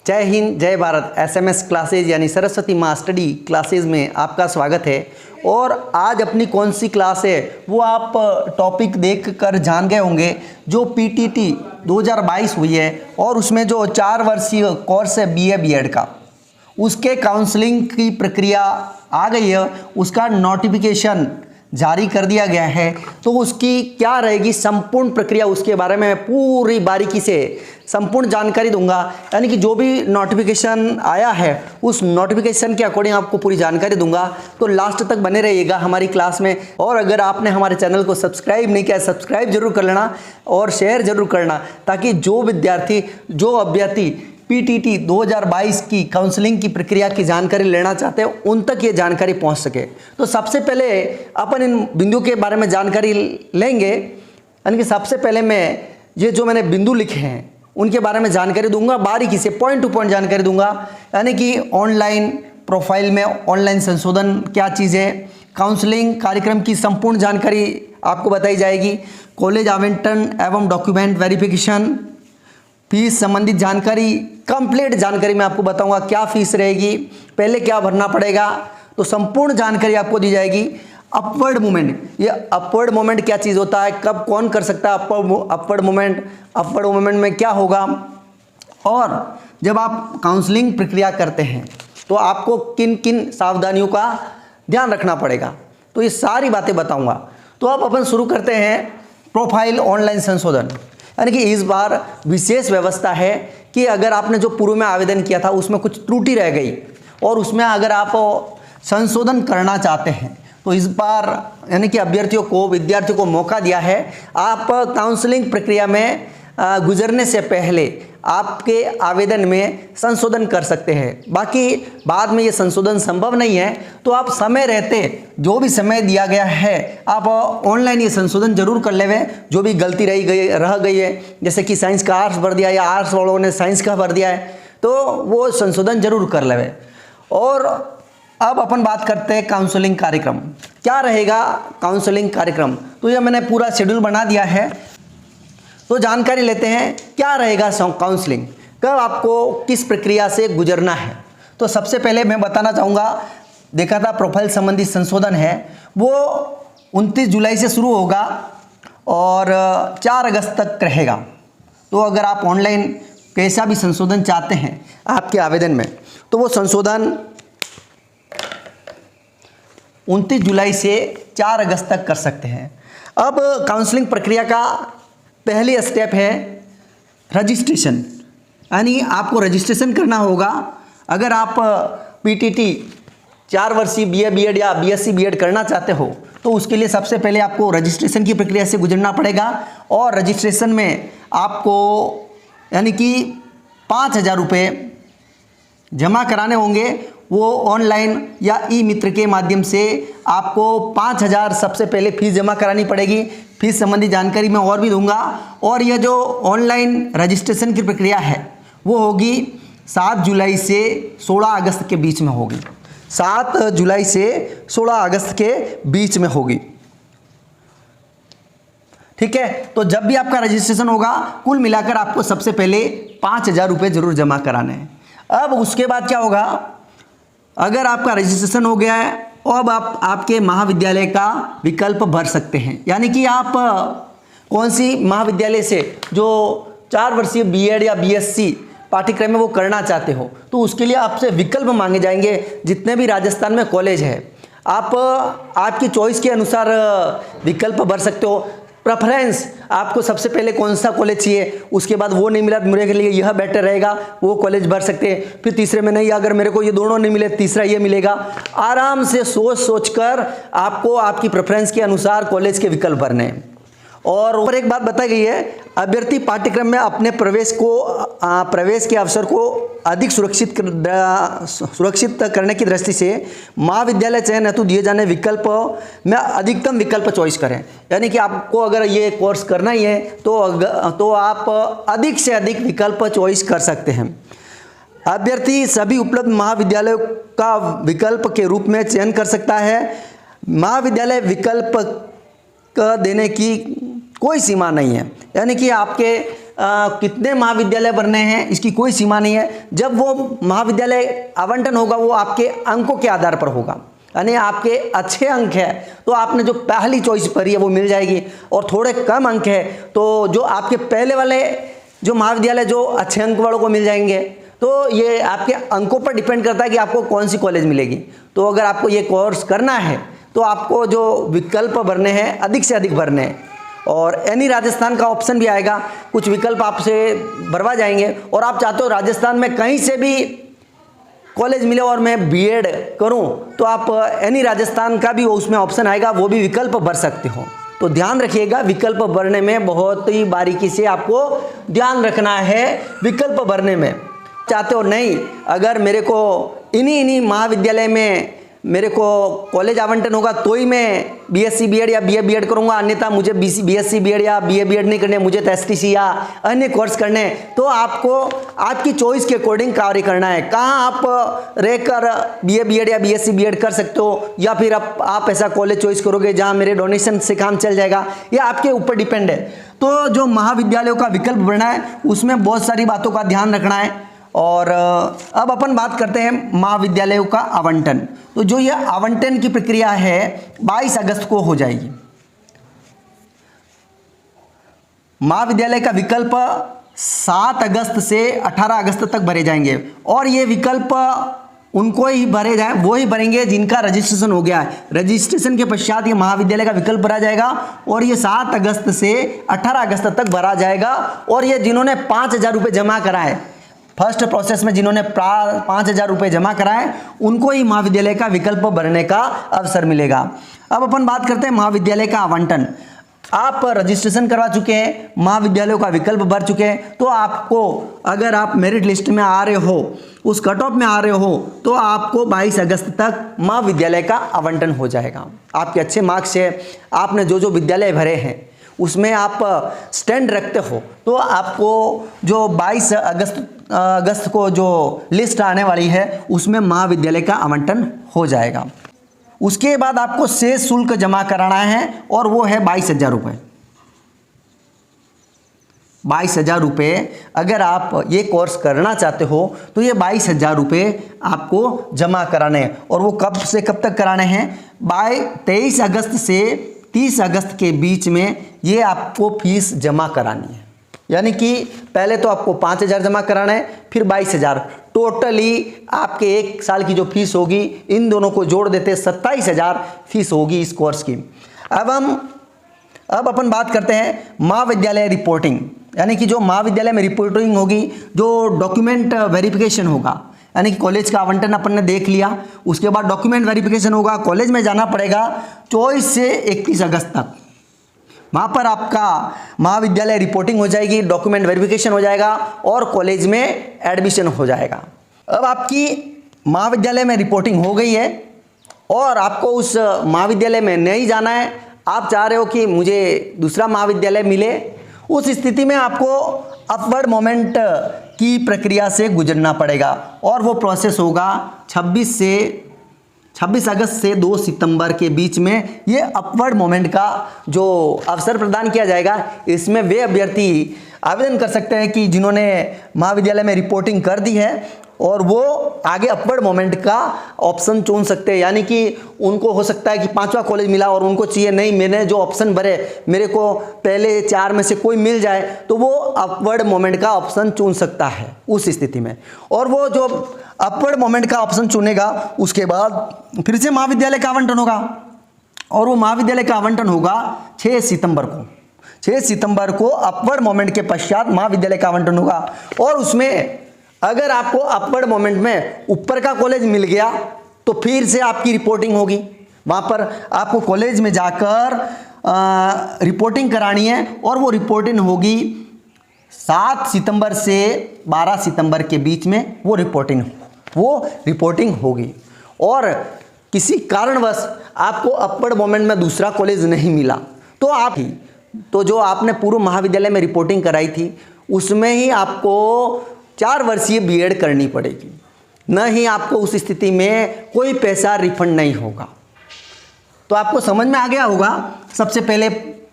जय हिंद जय Bharat. SMS classes यानी सरस्वती माँ स्टडी क्लासेज में आपका स्वागत है। और आज अपनी कौन सी क्लास है वो आप टॉपिक देख कर जान गए होंगे। जो पीटीटी 2022 हुई है और उसमें जो 4 वर्षीय कोर्स है बीए बीएड का, उसके काउंसलिंग की प्रक्रिया आ गई है। उसका नोटिफिकेशन जारी कर दिया गया है। तो उसकी क्या रहेगी संपूर्ण प्रक्रिया, उसके बारे में पूरी बारीकी से संपूर्ण जानकारी दूंगा। यानी कि जो भी नोटिफिकेशन आया है उस नोटिफिकेशन के अकॉर्डिंग आपको पूरी जानकारी दूंगा। तो लास्ट तक बने रहिएगा हमारी क्लास में। और अगर आपने हमारे चैनल को सब्सक्राइब नहीं किया, सब्सक्राइब जरूर कर लेना और शेयर जरूर करना, ताकि जो विद्यार्थी जो अभ्यर्थी पीटीटी 2022 की काउंसलिंग की प्रक्रिया की जानकारी लेना चाहते हैं उन तक ये जानकारी पहुंच सके। तो सबसे पहले अपन इन बिंदु के बारे में जानकारी लेंगे। यानी कि सबसे पहले मैं ये जो मैंने बिंदु लिखे हैं उनके बारे में जानकारी दूंगा, बारीकी से पॉइंट टू पॉइंट जानकारी दूंगा। यानी कि ऑनलाइन प्रोफाइल में ऑनलाइन संशोधन क्या चीज़ है, काउंसलिंग कार्यक्रम की संपूर्ण जानकारी आपको बताई जाएगी, कॉलेज आवंटन एवं डॉक्यूमेंट वेरिफिकेशन, फीस संबंधित जानकारी, कंप्लीट जानकारी मैं आपको बताऊंगा। क्या फीस रहेगी, पहले क्या भरना पड़ेगा, तो संपूर्ण जानकारी आपको दी जाएगी। अपवर्ड मूवमेंट, ये अपवर्ड मूवमेंट क्या चीज़ होता है, कब कौन कर सकता है अपवर्ड मूवमेंट में क्या होगा, और जब आप काउंसलिंग प्रक्रिया करते हैं तो आपको किन किन सावधानियों का ध्यान रखना पड़ेगा, तो ये सारी बातें बताऊंगा। तो अब अपन शुरू करते हैं प्रोफाइल ऑनलाइन संशोधन। यानी कि इस बार विशेष व्यवस्था है कि अगर आपने जो पूर्व में आवेदन किया था उसमें कुछ त्रुटि रह गई और उसमें अगर आप संशोधन करना चाहते हैं तो इस बार यानी कि विद्यार्थियों को मौका दिया है। आप काउंसलिंग प्रक्रिया में गुजरने से पहले आपके आवेदन में संशोधन कर सकते हैं। बाकी बाद में ये संशोधन संभव नहीं है तो आप समय रहते जो भी समय दिया गया है आप ऑनलाइन ये संशोधन जरूर कर लेवे। जो भी गलती रह गई है, जैसे कि साइंस का आर्ट्स भर दिया या आर्ट्स वालों ने साइंस का भर दिया है, तो वो संशोधन जरूर कर लेवे। और अब अपन बात करते हैं काउंसलिंग कार्यक्रम क्या रहेगा। काउंसलिंग कार्यक्रम तो ये मैंने पूरा शेड्यूल बना दिया है। तो जानकारी लेते हैं क्या रहेगा काउंसलिंग, कब आपको किस प्रक्रिया से गुजरना है। तो सबसे पहले मैं बताना चाहूँगा, देखा था प्रोफाइल संबंधी संशोधन है वो 29 जुलाई से शुरू होगा और 4 अगस्त तक रहेगा। तो अगर आप ऑनलाइन कैसा भी संशोधन चाहते हैं आपके आवेदन में, तो वो संशोधन 29 जुलाई से 4 अगस्त तक कर सकते हैं। अब काउंसलिंग प्रक्रिया का पहली स्टेप है रजिस्ट्रेशन। यानी आपको रजिस्ट्रेशन करना होगा। अगर आप पीटीटी 4 वर्षीय बीए बीएड या बीएससी बीएड करना चाहते हो तो उसके लिए सबसे पहले आपको रजिस्ट्रेशन की प्रक्रिया से गुजरना पड़ेगा। और रजिस्ट्रेशन में आपको यानी कि 5,000 रुपये जमा कराने होंगे। वो ऑनलाइन या ई मित्र के माध्यम से आपको 5,000 सबसे पहले फीस जमा करानी पड़ेगी। फीस संबंधी जानकारी मैं और भी दूंगा। और यह जो ऑनलाइन रजिस्ट्रेशन की प्रक्रिया है वो होगी 7 जुलाई से 16 अगस्त के बीच में होगी। 7 जुलाई से 16 अगस्त के बीच में होगी। ठीक है, तो जब भी आपका रजिस्ट्रेशन होगा कुल मिलाकर आपको सबसे पहले 5,000 रुपये जरूर जमा कराने हैं। अब उसके बाद क्या होगा, अगर आपका रजिस्ट्रेशन हो गया है अब आप आपके महाविद्यालय का विकल्प भर सकते हैं। यानी कि आप कौन सी महाविद्यालय से जो 4 वर्षीय बीएड या बीएससी पाठ्यक्रम में वो करना चाहते हो तो उसके लिए आपसे विकल्प मांगे जाएंगे। जितने भी राजस्थान में कॉलेज है आप आपकी चॉइस के अनुसार विकल्प भर सकते हो। प्रेफरेंस आपको सबसे पहले कौन सा कॉलेज चाहिए, उसके बाद वो नहीं मिला तो मेरे के लिए यह बेटर रहेगा, वो कॉलेज भर सकते हैं। फिर तीसरे में नहीं, अगर मेरे को ये दोनों नहीं मिले तीसरा ये मिलेगा। आराम से सोच कर आपको आपकी प्रेफरेंस के अनुसार कॉलेज के विकल्प भरने हैं। और ऊपर एक बात बताई गई है, अभ्यर्थी पाठ्यक्रम में अपने प्रवेश के अवसर को अधिक सुरक्षित करने की दृष्टि से महाविद्यालय चयन हेतु दिए जाने विकल्प में अधिकतम विकल्प चॉइस करें। यानी कि आपको अगर ये कोर्स करना ही है तो आप अधिक से अधिक विकल्प चॉइस कर सकते हैं। अभ्यर्थी सभी उपलब्ध महाविद्यालयों का विकल्प के रूप में चयन कर सकता है। महाविद्यालय विकल्प देने की कोई सीमा नहीं है। यानी कि आपके कितने महाविद्यालय बनने हैं इसकी कोई सीमा नहीं है। जब वो महाविद्यालय आवंटन होगा वो आपके अंकों के आधार पर होगा, यानी आपके अच्छे अंक है तो आपने जो पहली चॉइस करी है वो मिल जाएगी, और थोड़े कम अंक है तो जो आपके पहले वाले जो महाविद्यालय जो अच्छे अंक वालों को मिल जाएंगे। तो ये आपके अंकों पर डिपेंड करता है कि आपको कौन सी कॉलेज मिलेगी। तो अगर आपको ये कोर्स करना है तो आपको जो विकल्प भरने हैं अधिक से अधिक भरने हैं, और एनी राजस्थान का ऑप्शन भी आएगा, कुछ विकल्प आपसे भरवा जाएंगे और आप चाहते हो राजस्थान में कहीं से भी कॉलेज मिले और मैं बीएड करूं तो आप एनी राजस्थान का भी उसमें ऑप्शन आएगा, वो भी विकल्प भर सकते हो। तो ध्यान रखिएगा, विकल्प भरने में बहुत ही बारीकी से आपको ध्यान रखना है। विकल्प भरने में चाहते हो नहीं, अगर मेरे को इन्हीं महाविद्यालय में मेरे को कॉलेज आवंटन होगा तो ही मैं बीएससी बीएड या बीए बीएड करूंगा, अन्यथा मुझे बीएससी बीएड या बीए बीएड नहीं करने, मुझे तो एसटीसी या अन्य कोर्स करने हैं, तो आपको आपकी चॉइस के अकॉर्डिंग कार्य करना है। कहाँ आप रहकर बीए बीएड या बीएससी बीएड कर सकते हो, या फिर आप ऐसा कॉलेज चॉइस करोगे जहाँ मेरे डोनेशन से काम चल जाएगा, ये आपके ऊपर डिपेंड है। तो जो महाविद्यालयों का विकल्प भरना है उसमें बहुत सारी बातों का ध्यान रखना है। और अब अपन बात करते हैं महाविद्यालयों का आवंटन। तो जो ये आवंटन की प्रक्रिया है 22 अगस्त को हो जाएगी। महाविद्यालय का विकल्प 7 अगस्त से 18 अगस्त तक भरे जाएंगे, और ये विकल्प उनको ही भरे जाए, वो ही भरेंगे जिनका रजिस्ट्रेशन हो गया है। रजिस्ट्रेशन के पश्चात ये महाविद्यालय का विकल्प भरा जाएगा और ये 7 अगस्त से 18 अगस्त तक भरा जाएगा। और ये जिन्होंने 5,000 रुपये जमा कराए, फर्स्ट प्रोसेस में जिन्होंने 5,000 रुपये जमा कराए उनको ही महाविद्यालय का विकल्प भरने का अवसर मिलेगा। अब अपन बात करते हैं महाविद्यालय का आवंटन। आप रजिस्ट्रेशन करवा चुके हैं, महाविद्यालयों का विकल्प भर चुके हैं, तो आपको अगर आप मेरिट लिस्ट में आ रहे हो, उस कट ऑफ में आ रहे हो, तो आपको 22 अगस्त तक महाविद्यालय का आवंटन हो जाएगा। आपके अच्छे मार्क्स है, आपने जो जो विद्यालय भरे हैं उसमें आप स्टैंड रखते हो, तो आपको जो 22 अगस्त को जो लिस्ट आने वाली है उसमें महाविद्यालय का आवंटन हो जाएगा। उसके बाद आपको शेष शुल्क जमा कराना है और वो है 22,000 रुपये। 22,000 रुपये अगर आप ये कोर्स करना चाहते हो तो ये 22,000 रुपये आपको जमा कराने हैं, और वो कब से कब तक कराने हैं? 23 अगस्त से 30 अगस्त के बीच में ये आपको फीस जमा करानी है। यानी कि पहले तो आपको 5,000 जमा कराना है, फिर 22,000, टोटली आपके 1 साल की जो फीस होगी इन दोनों को जोड़ देते 27,000 फीस होगी इस कोर्स की। अब अपन बात करते हैं महाविद्यालय रिपोर्टिंग, यानी कि जो महाविद्यालय में रिपोर्टिंग होगी, जो डॉक्यूमेंट वेरिफिकेशन होगा, यानी कि कॉलेज का आवंटन अपन ने देख लिया, उसके बाद डॉक्यूमेंट वेरिफिकेशन होगा, कॉलेज में जाना पड़ेगा 24 से 31 अगस्त तक। वहाँ पर आपका महाविद्यालय रिपोर्टिंग हो जाएगी, डॉक्यूमेंट वेरिफिकेशन हो जाएगा और कॉलेज में एडमिशन हो जाएगा। अब आपकी महाविद्यालय में रिपोर्टिंग हो गई है और आपको उस महाविद्यालय में नहीं जाना है, आप चाह रहे हो कि मुझे दूसरा महाविद्यालय मिले, उस स्थिति में आपको अपवर्ड मोमेंट की प्रक्रिया से गुजरना पड़ेगा, और वो प्रोसेस होगा 26 अगस्त से 2 सितंबर के बीच में ये अपवर्ड मोमेंट का जो अवसर प्रदान किया जाएगा। इसमें वे अभ्यर्थी आवेदन कर सकते हैं कि जिन्होंने महाविद्यालय में रिपोर्टिंग कर दी है और वो आगे अपवर्ड मोमेंट का ऑप्शन चुन सकते हैं। यानी कि उनको हो सकता है कि 5वां कॉलेज मिला और उनको चाहिए नहीं, मैंने जो ऑप्शन भरे मेरे को पहले 4 में से कोई मिल जाए, तो वो अपवर्ड मोमेंट का ऑप्शन चुन सकता है उस स्थिति में। और वो जो अपवर्ड मोमेंट का ऑप्शन चुनेगा उसके बाद फिर से महाविद्यालय का आवंटन होगा, और वो महाविद्यालय का आवंटन होगा 6 सितंबर को। 6 सितंबर को अपवर्ड मोमेंट के पश्चात महाविद्यालय का आवंटन होगा, और उसमें अगर आपको अपवर्ड मोमेंट में ऊपर का कॉलेज मिल गया तो फिर से आपकी रिपोर्टिंग होगी। वहाँ पर आपको कॉलेज में जाकर रिपोर्टिंग करानी है, और वो रिपोर्टिंग होगी 7 सितंबर से 12 सितंबर के बीच में वो रिपोर्टिंग होगी। और किसी कारणवश आपको अपवर्ड मोमेंट में दूसरा कॉलेज नहीं मिला तो जो आपने पूर्व महाविद्यालय में रिपोर्टिंग कराई थी उसमें ही आपको 4 वर्षीय बीएड करनी पड़ेगी, न ही आपको उस स्थिति में कोई पैसा रिफंड नहीं होगा। तो आपको समझ में आ गया होगा सबसे पहले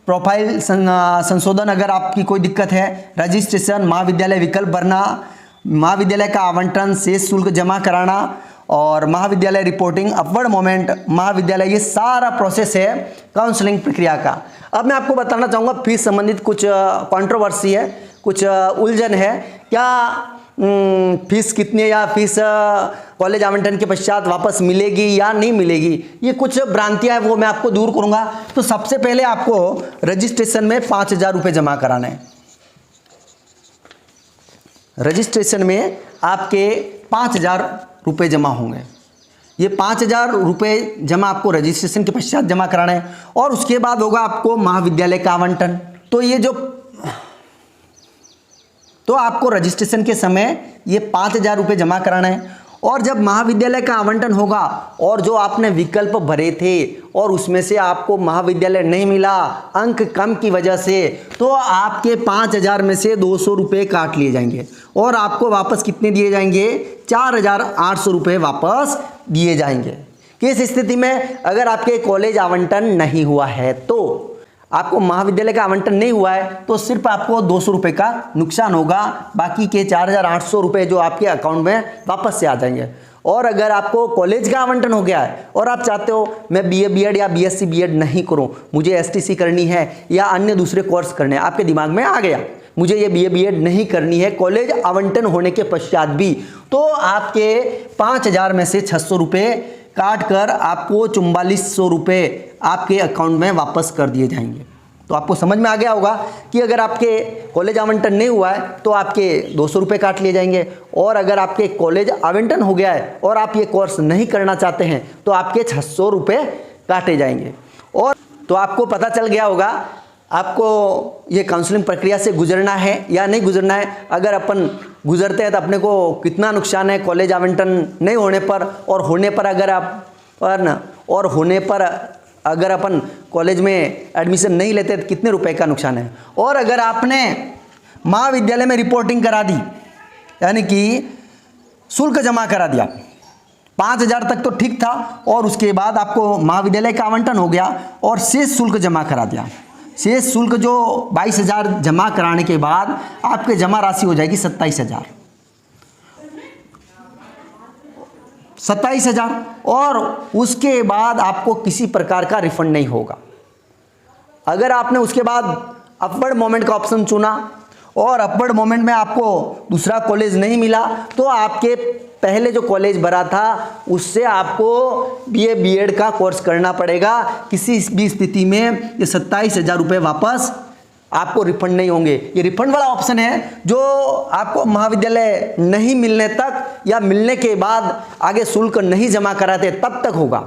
प्रोफाइल संशोधन अगर आपकी कोई दिक्कत है, रजिस्ट्रेशन, महाविद्यालय विकल्प भरना, महाविद्यालय का आवंटन, शेष शुल्क जमा कराना और महाविद्यालय रिपोर्टिंग, अपवर्ड मोमेंट महाविद्यालय, ये सारा प्रोसेस है काउंसलिंग प्रक्रिया का। अब मैं आपको बताना चाहूँगा फीस संबंधित कुछ कंट्रोवर्सी है, कुछ उलझन है। क्या फीस कितनी है या फीस कॉलेज आवंटन के पश्चात वापस मिलेगी या नहीं मिलेगी, ये कुछ भ्रांतियां हैं, वो मैं आपको दूर करूंगा। तो सबसे पहले आपको रजिस्ट्रेशन में 5,000 रुपये जमा कराने हैं। रजिस्ट्रेशन में आपके 5,000 रुपये जमा होंगे। ये 5,000 रुपये जमा आपको रजिस्ट्रेशन के पश्चात जमा कराना है और उसके बाद होगा आपको महाविद्यालय का आवंटन। तो आपको रजिस्ट्रेशन के समय ये 5,000 रुपये जमा कराना है और जब महाविद्यालय का आवंटन होगा और जो आपने विकल्प भरे थे और उसमें से आपको महाविद्यालय नहीं मिला अंक कम की वजह से, तो आपके 5,000 में से 200 रुपये काट लिए जाएंगे और आपको वापस कितने दिए जाएंगे? 4,800 रुपये वापस दिए जाएंगे। किस स्थिति में? अगर आपके कॉलेज आवंटन नहीं हुआ है, तो आपको महाविद्यालय का आवंटन नहीं हुआ है तो सिर्फ आपको 200 रुपये का नुकसान होगा, बाकी के 4,800 रुपये जो आपके अकाउंट में वापस से आ जाएंगे। और अगर आपको कॉलेज का आवंटन हो गया है और आप चाहते हो मैं BA BEd या BSc BEd नहीं करूं, मुझे STC करनी है या अन्य दूसरे कोर्स करने हैं, आपके दिमाग में आ गया मुझे ये BA BEd नहीं करनी है कॉलेज आवंटन होने के पश्चात भी, तो आपके 5,000 में से 600 रुपये काट कर आपको 4400 रुपये आपके अकाउंट में वापस कर दिए जाएंगे। तो आपको समझ में आ गया होगा कि अगर आपके कॉलेज आवंटन नहीं हुआ है तो आपके 200 रुपये काट लिए जाएंगे और अगर आपके कॉलेज आवंटन हो गया है और आप ये कोर्स नहीं करना चाहते हैं तो आपके 600 रुपये काटे जाएंगे। और तो आपको पता चल गया होगा आपको ये काउंसलिंग प्रक्रिया से गुजरना है या नहीं गुजरना है। अगर अपन गुजरते हैं तो अपने को कितना नुकसान है कॉलेज आवंटन नहीं होने पर, और होने पर अगर अपन कॉलेज में एडमिशन नहीं लेते तो कितने रुपए का नुकसान है। और अगर आपने महाविद्यालय में रिपोर्टिंग करा दी, यानी कि शुल्क जमा करा दिया, 5,000 तक तो ठीक था और उसके बाद आपको महाविद्यालय का आवंटन हो गया और शेष शुल्क जमा करा दिया। शेष शुल्क जो 22,000 जमा कराने के बाद आपके जमा राशि हो जाएगी 27,000 और उसके बाद आपको किसी प्रकार का रिफंड नहीं होगा। अगर आपने उसके बाद अपवर्ड मोमेंट का ऑप्शन चुना और अपवर्ड मोमेंट में आपको दूसरा कॉलेज नहीं मिला, तो आपके पहले जो कॉलेज भरा था उससे आपको BA BEd का कोर्स करना पड़ेगा। किसी भी स्थिति में ये 27,000 रुपये वापस आपको रिफंड नहीं होंगे। ये रिफंड वाला ऑप्शन है जो आपको महाविद्यालय नहीं मिलने तक या मिलने के बाद आगे शुल्क नहीं जमा कराते तब तक होगा।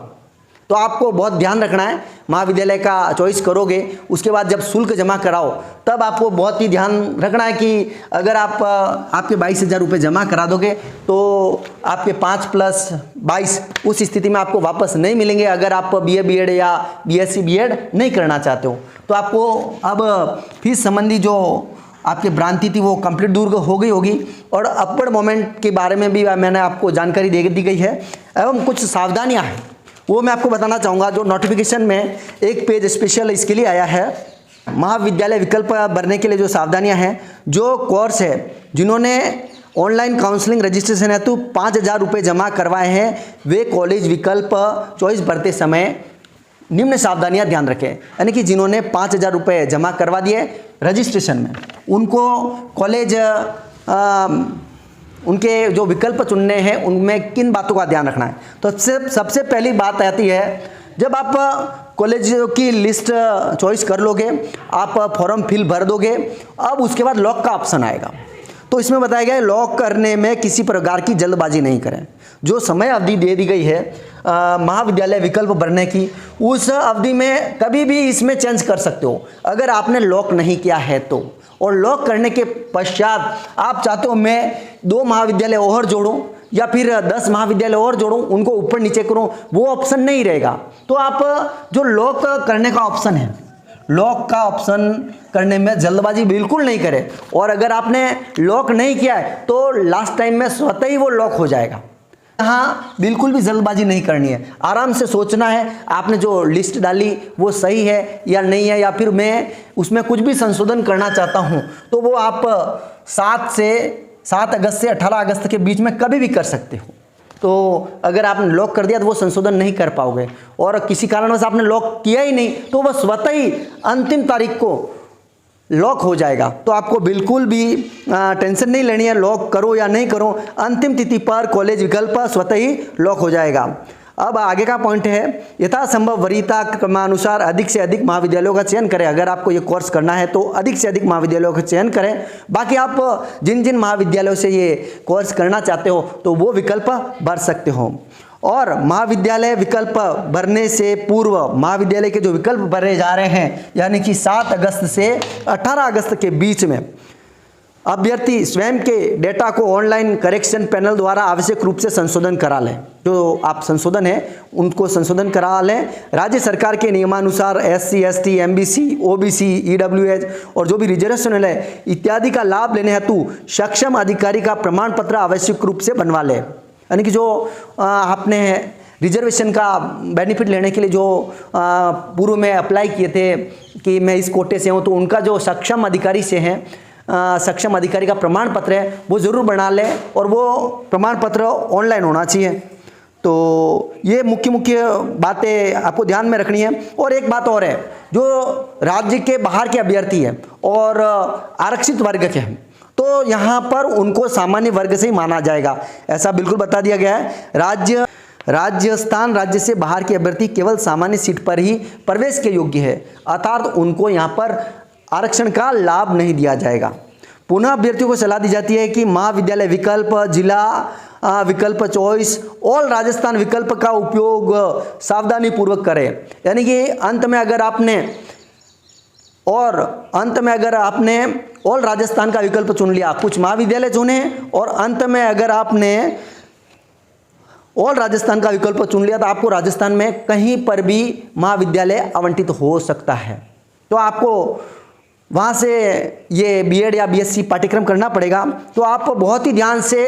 तो आपको बहुत ध्यान रखना है, महाविद्यालय का चॉइस करोगे उसके बाद जब शुल्क जमा कराओ तब आपको बहुत ही ध्यान रखना है कि अगर आप आपके 22,000 रुपये जमा करा दोगे तो आपके 5 + 22 उस स्थिति में आपको वापस नहीं मिलेंगे अगर आप BA BEd या BSc BEd नहीं करना चाहते हो। तो आपको अब फीस संबंधी जो आपकी भ्रांति थी वो कंप्लीट दूर हो गई होगी और अपवर्ड मोमेंट के बारे में भी मैंने आपको जानकारी दे दी गई है एवं कुछ सावधानियाँ हैं वो मैं आपको बताना चाहूँगा। जो नोटिफिकेशन में एक पेज स्पेशल इसके लिए आया है, महाविद्यालय विकल्प भरने के लिए जो सावधानियां हैं, जो कोर्स है जिन्होंने ऑनलाइन काउंसलिंग रजिस्ट्रेशन हेतु 5,000 रुपये जमा करवाए हैं वे कॉलेज विकल्प चॉइस भरते समय निम्न सावधानियां ध्यान रखें। यानी कि जिन्होंने 5,000 रुपये जमा करवा दिए रजिस्ट्रेशन में, उनको कॉलेज उनके जो विकल्प चुनने हैं उनमें किन बातों का ध्यान रखना है। तो सबसे पहली बात आती है, जब आप कॉलेज की लिस्ट चॉइस कर लोगे, आप फॉर्म फिल भर दोगे, अब उसके बाद लॉक का ऑप्शन आएगा। तो इसमें बताया गया है लॉक करने में किसी प्रकार की जल्दबाजी नहीं करें। जो समय अवधि दे दी गई है महाविद्यालय विकल्प भरने की, उस अवधि में कभी भी इसमें चेंज कर सकते हो अगर आपने लॉक नहीं किया है तो। और लॉक करने के पश्चात आप चाहते हो मैं 2 महाविद्यालय और जोड़ूं या फिर 10 महाविद्यालय और जोड़ूं, उनको ऊपर नीचे करूं, वो ऑप्शन नहीं रहेगा। तो आप जो लॉक करने का ऑप्शन है, लॉक का ऑप्शन करने में जल्दबाजी बिल्कुल नहीं करें। और अगर आपने लॉक नहीं किया है तो लास्ट टाइम में स्वतः ही वो लॉक हो जाएगा। हाँ, बिल्कुल भी जल्दबाजी नहीं करनी है, आराम से सोचना है आपने जो लिस्ट डाली वो सही है या नहीं है, या फिर मैं उसमें कुछ भी संशोधन करना चाहता हूँ तो वो आप 7 अगस्त से 18 अगस्त के बीच में कभी भी कर सकते हो। तो अगर आपने लॉक कर दिया तो वो संशोधन नहीं कर पाओगे, और किसी कारणवश आपने लॉक किया ही नहीं तो वह स्वतः ही अंतिम तारीख को लॉक हो जाएगा। तो आपको बिल्कुल भी टेंशन नहीं लेनी है, लॉक करो या नहीं करो, अंतिम तिथि पर कॉलेज विकल्प स्वतः ही लॉक हो जाएगा। अब आगे का पॉइंट है, यथासंभव वरीयता क्रमानुसार अधिक से अधिक महाविद्यालयों का चयन करें। अगर आपको ये कोर्स करना है तो अधिक से अधिक महाविद्यालयों का चयन करें। बाकी आप जिन जिन महाविद्यालयों से ये कोर्स करना चाहते हो तो वो विकल्प भर सकते हो। और महाविद्यालय विकल्प भरने से पूर्व महाविद्यालय के जो विकल्प भरे जा रहे हैं, यानी कि 7 अगस्त से 18 अगस्त के बीच में, अभ्यर्थी स्वयं के डेटा को ऑनलाइन करेक्शन पैनल द्वारा आवश्यक रूप से संशोधन करा लें। जो आप संशोधन है उनको संशोधन करा लें। राज्य सरकार के नियमानुसार SC, ST, MBC, OBC, EWH और जो भी रिजर्वेशन है इत्यादि का लाभ लेने हेतु सक्षम अधिकारी का प्रमाण पत्र आवश्यक रूप से बनवा लें। यानी कि जो आपने रिजर्वेशन का बेनिफिट लेने के लिए जो पूर्व में अप्लाई किए थे कि मैं इस कोटे से हूँ, तो उनका जो सक्षम अधिकारी से हैं, सक्षम अधिकारी का प्रमाण पत्र है वो ज़रूर बना लें, और वो प्रमाण पत्र ऑनलाइन होना चाहिए। तो ये मुख्य बातें आपको ध्यान में रखनी है। और एक बात और है, जो राज्य के बाहर के अभ्यर्थी हैं और आरक्षित वर्ग के हैं तो यहाँ पर उनको सामान्य वर्ग से ही माना जाएगा, ऐसा बिल्कुल बता दिया गया है। राजस्थान राज्य से बाहर के अभ्यर्थी केवल सामान्य सीट पर ही प्रवेश के योग्य है, अर्थात उनको यहाँ पर आरक्षण का लाभ नहीं दिया जाएगा। पुनः अभ्यर्थियों को सलाह दी जाती है कि महाविद्यालय विकल्प, जिला विकल्प चॉइस, ऑल राजस्थान विकल्प का उपयोग सावधानी पूर्वक करें। यानी कि अंत में अगर आपने ऑल राजस्थान का विकल्प चुन लिया, कुछ महाविद्यालय चुने और अंत में अगर आपने ऑल राजस्थान का विकल्प चुन लिया तो आपको राजस्थान में कहीं पर भी महाविद्यालय आवंटित हो सकता है। तो आपको वहाँ से ये बीएड या बीएससी पाठ्यक्रम करना पड़ेगा। तो आप बहुत ही ध्यान से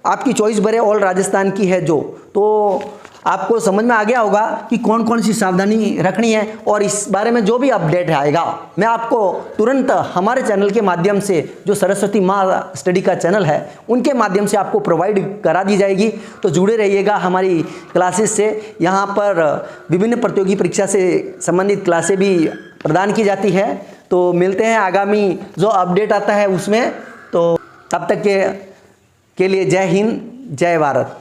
आपकी चॉइस भरे ऑल राजस्थान की है जो, तो आपको समझ में आ गया होगा कि कौन कौन सी सावधानी रखनी है। और इस बारे में जो भी अपडेट आएगा मैं आपको तुरंत हमारे चैनल के माध्यम से, जो सरस्वती माँ स्टडी का चैनल है उनके माध्यम से आपको प्रोवाइड करा दी जाएगी। तो जुड़े रहिएगा हमारी क्लासेस से। यहाँ पर विभिन्न प्रतियोगी परीक्षा से संबंधित क्लासें भी प्रदान की जाती है। तो मिलते हैं आगामी जो अपडेट आता है उसमें। तो तब तक के लिए जय हिंद, जय भारत।